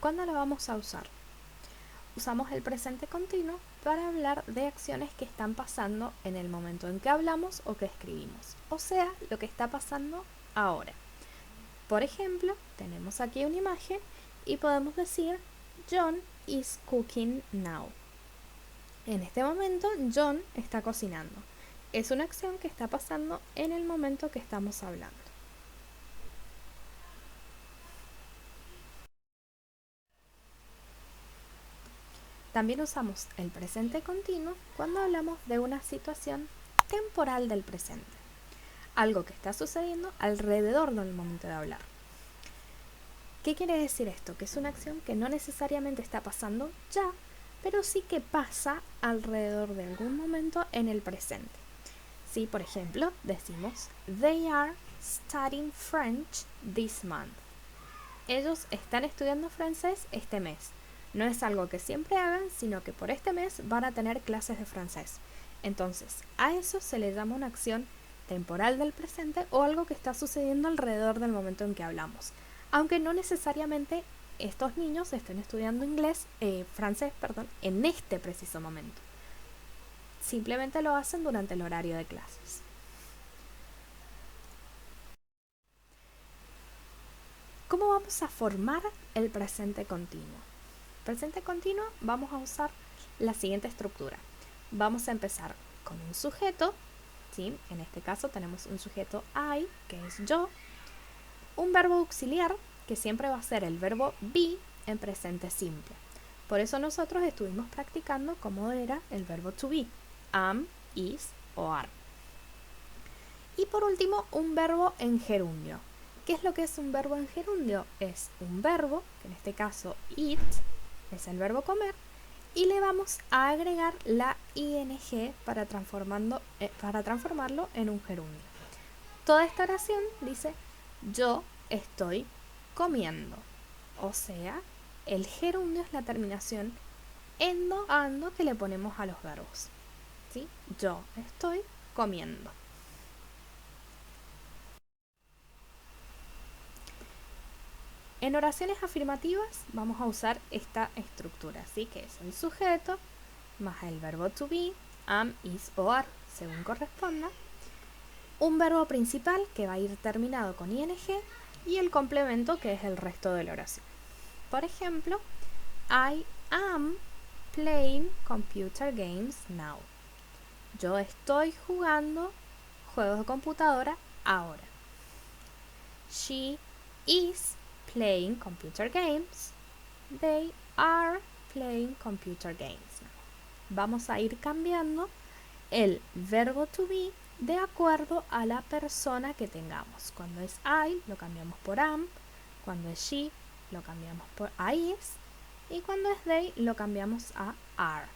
¿cuándo lo vamos a usar? Usamos el presente continuo para hablar de acciones que están pasando en el momento en que hablamos o que escribimos, o sea, lo que está pasando ahora. Por ejemplo, tenemos aquí una imagen y podemos decir John is cooking now. En este momento, John está cocinando. Es una acción que está pasando en el momento que estamos hablando. También usamos el presente continuo cuando hablamos de una situación temporal del presente, algo que está sucediendo alrededor del momento de hablar. ¿Qué quiere decir esto? Que es una acción que no necesariamente está pasando ya, pero sí que pasa alrededor de algún momento en el presente. Si, por ejemplo, decimos They are studying French this month. Ellos están estudiando francés este mes. No es algo que siempre hagan, sino que por este mes van a tener clases de francés. Entonces, a eso se le llama una acción temporal del presente o algo que está sucediendo alrededor del momento en que hablamos. Aunque no necesariamente estos niños estén estudiando francés, en este preciso momento. Simplemente lo hacen durante el horario de clases. ¿Cómo vamos a formar el presente continuo? Presente continuo vamos a usar la siguiente estructura. Vamos a empezar con un sujeto, ¿sí? En este caso tenemos un sujeto I, que es yo, un verbo auxiliar, que siempre va a ser el verbo be en presente simple. Por eso nosotros estuvimos practicando cómo era el verbo to be, am, is o are. Y por último, un verbo en gerundio. ¿Qué es lo que es un verbo en gerundio? Es un verbo, que en este caso eat, es el verbo comer, y le vamos a agregar la ing para transformarlo en un gerundio. Toda esta oración dice yo estoy comiendo. O sea, el gerundio es la terminación endo, ando que le ponemos a los verbos. ¿Sí? Yo estoy comiendo. En oraciones afirmativas vamos a usar esta estructura, ¿sí? Que es el sujeto más el verbo to be, am, is o are, según corresponda, un verbo principal que va a ir terminado con ing y el complemento que es el resto de la oración. Por ejemplo, I am playing computer games now. Yo estoy jugando juegos de computadora ahora. She is playing computer games. They are playing computer games now. Vamos a ir cambiando el verbo to be de acuerdo a la persona que tengamos. Cuando es I, lo cambiamos por am. Cuando es she, lo cambiamos por is. Y cuando es they, lo cambiamos a are.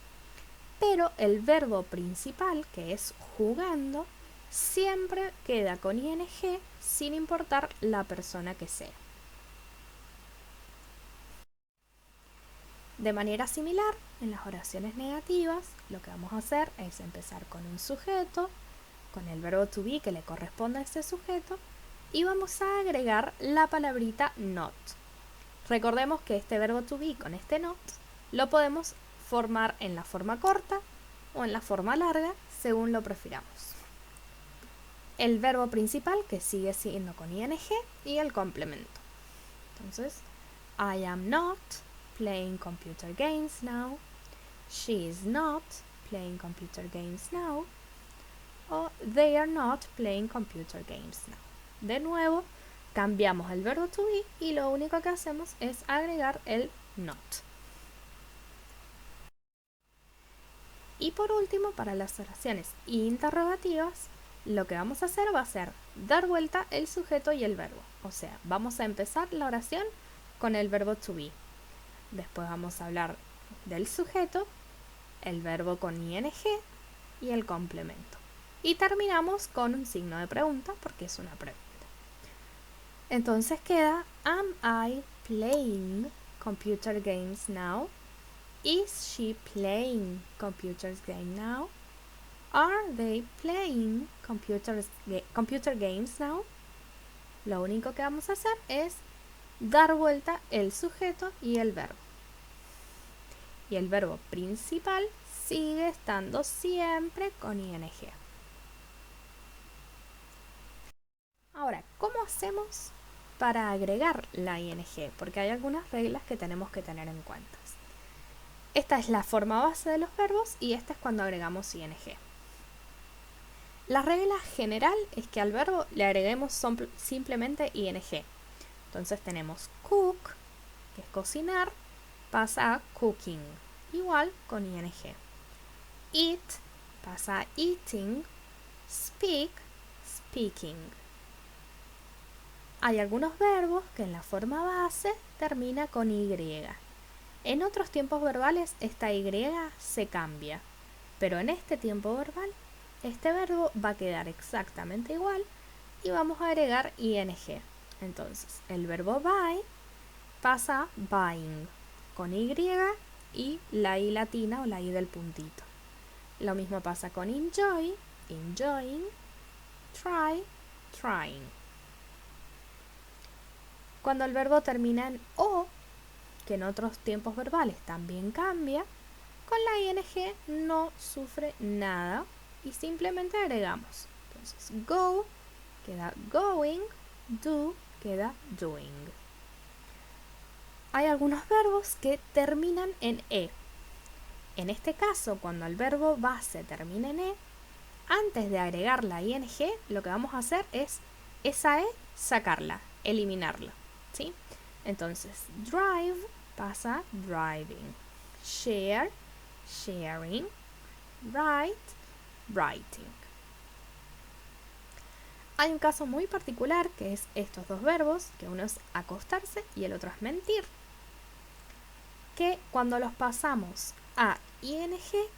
Pero el verbo principal, que es jugando, siempre queda con ing sin importar la persona que sea. De manera similar, en las oraciones negativas, lo que vamos a hacer es empezar con un sujeto, con el verbo to be que le corresponde a ese sujeto, y vamos a agregar la palabrita not. Recordemos que este verbo to be con este not lo podemos formar en la forma corta o en la forma larga, según lo prefiramos. El verbo principal que sigue siendo con ing y el complemento. Entonces, I am not playing computer games now. She is not playing computer games now. O they are not playing computer games now. De nuevo, cambiamos el verbo to be y lo único que hacemos es agregar el not. Y por último, para las oraciones interrogativas, lo que vamos a hacer va a ser dar vuelta el sujeto y el verbo. O sea, vamos a empezar la oración con el verbo to be. Después vamos a hablar del sujeto, el verbo con ing y el complemento. Y terminamos con un signo de pregunta porque es una pregunta. Entonces queda Am I playing computer games now? Is she playing computer games now? Are they playing computer games now? Lo único que vamos a hacer es dar vuelta el sujeto y el verbo. Y el verbo principal sigue estando siempre con ing. Ahora, ¿cómo hacemos para agregar la ing? Porque hay algunas reglas que tenemos que tener en cuenta. Esta es la forma base de los verbos y esta es cuando agregamos ing. La regla general es que al verbo le agreguemos simplemente ing. Entonces tenemos cook, que es cocinar, pasa a cooking, igual con ing. Eat pasa a eating, speak, speaking. Hay algunos verbos que en la forma base termina con y. En otros tiempos verbales esta y se cambia, pero en este tiempo verbal este verbo va a quedar exactamente igual y vamos a agregar ing. Entonces, el verbo buy pasa a buying, con y la i latina o la i del puntito. Lo mismo pasa con enjoy, enjoying, try, trying. Cuando el verbo termina en o, que en otros tiempos verbales también cambia, con la ing no sufre nada y simplemente agregamos. Entonces, go queda going, do queda doing. Hay algunos verbos que terminan en e. En este caso, cuando el verbo base termina en e, antes de agregar la ing, lo que vamos a hacer es esa e sacarla, eliminarla, ¿sí? Entonces, drive pasa a driving, share, sharing, write, writing. Hay un caso muy particular que es estos dos verbos, que uno es acostarse y el otro es mentir, que cuando los pasamos a ing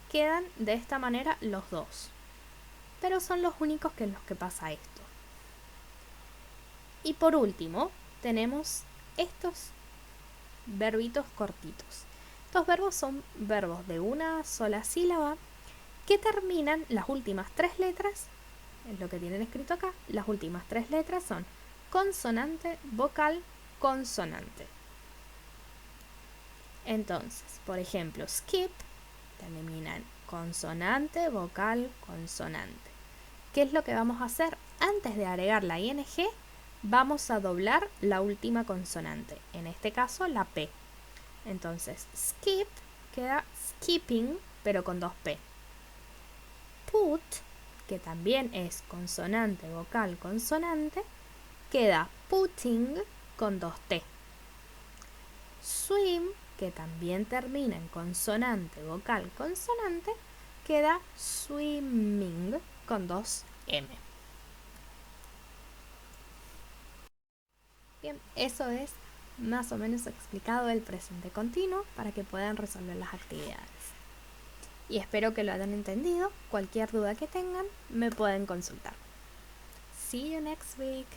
quedan de esta manera los dos, pero son los únicos que en los que pasa esto. Y por último tenemos estos verbitos cortitos. Estos verbos son verbos de una sola sílaba que terminan las últimas tres letras, es lo que tienen escrito acá, las últimas tres letras son consonante, vocal, consonante. Entonces, por ejemplo, skip termina en consonante, vocal, consonante. ¿Qué es lo que vamos a hacer? Antes de agregar la ing, vamos a doblar la última consonante, en este caso la P. Entonces, skip queda skipping, pero con dos P. Put, que también es consonante, vocal, consonante, queda putting con dos T. Swim, que también termina en consonante, vocal, consonante, queda swimming con dos M. Bien, eso es más o menos explicado el presente continuo para que puedan resolver las actividades. Y espero que lo hayan entendido. Cualquier duda que tengan, me pueden consultar. See you next week.